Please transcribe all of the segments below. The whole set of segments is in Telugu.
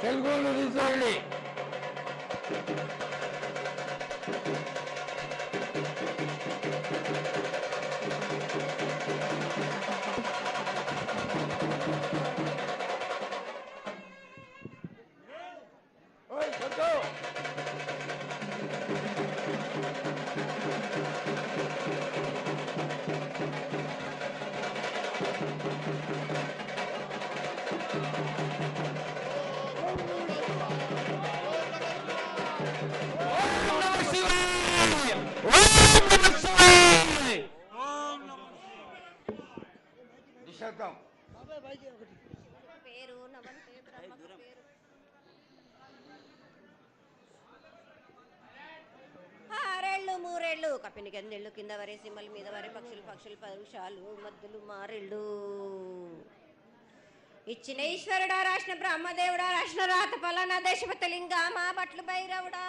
తెలుగును తీసుకోండి. మూరేళ్ళు కప్పినికి ఎన్నేళ్ళు కింద వరే సింహల మీద వరే పక్షులు పరుషాలు మద్దులు మారెళ్ళు ఇచ్చిన ఈశ్వరుడా రాసిన బ్రహ్మదేవుడా రాసిన రాత పలానా దేశపతి లింగా మా బట్లు భైరవుడా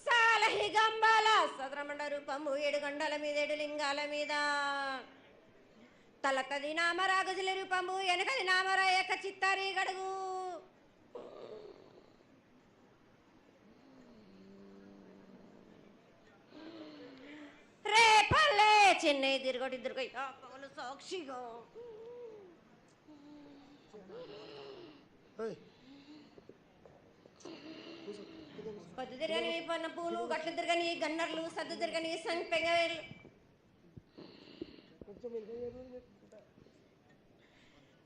సాలహి గంబాల సద్రమండ రూపము 7 గండల మీద 7 లింగాల మీద తలకది నామరాగజుల రూపము వెనకది నామరా ఏక చిత్తారి గడుగు రేపల్లే చెన్నై తిరుగటి పగలు సాక్షిగా పొద్దు తిరగని పన్న పూలు గట్లు తిరగని గన్నర్లు సద్దు తిరగని సంపెంగలు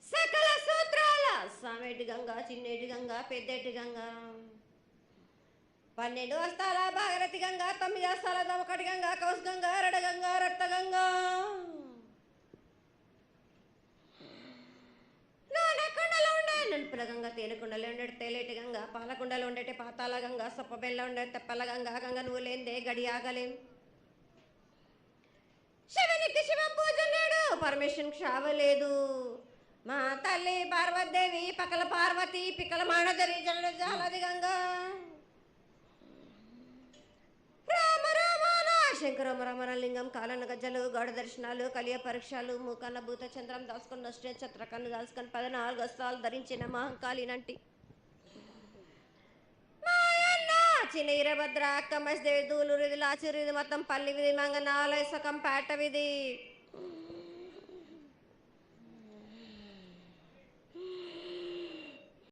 సకల సూత్రాల సామేటి గంగా చిన్నేటి గంగా పెద్దేటి గంగా 12 హస్తాల భాగరథి గంగా 9 హస్తాల దవకటి గంగా కౌస్ గంగా రడ గంగా రక్త గంగా నానకుండలో ఉండే నలుపుల గంగా తేనెకుండలో ఉండే తేలేటి గంగా పాలకుండలో ఉండేటి పాతాల గంగా సొప్ప బెల్ల ఉండే తెప్పల గంగా గంగ నువ్వు లేందే గడి ఆగలేం శివునికి శివ పూజ లేడు పరమేశ్వరునికి క్షావలేదు మా తల్లి పార్వతీదేవి పక్కల పార్వతి పిక్కల మానదరి జల జాలది గంగా రామ రామాన శంకర రమణలింగం కాలన గజ్జలు గౌడ దర్శనాలు కలియ పరీక్షలు మూకన్న భూత చంద్రం దాసుకొని నష్ట చత్రకన్ను దాసుకొని 14 హస్తాలు ధరించిన మహంకాళినంటి చిన్న ఈరభద్ర అక్క మసిదేవి దూలూరు ఇది లాచూరు ఇది మొత్తం పల్లి విధి మంగనాలయ సకం పేట విధి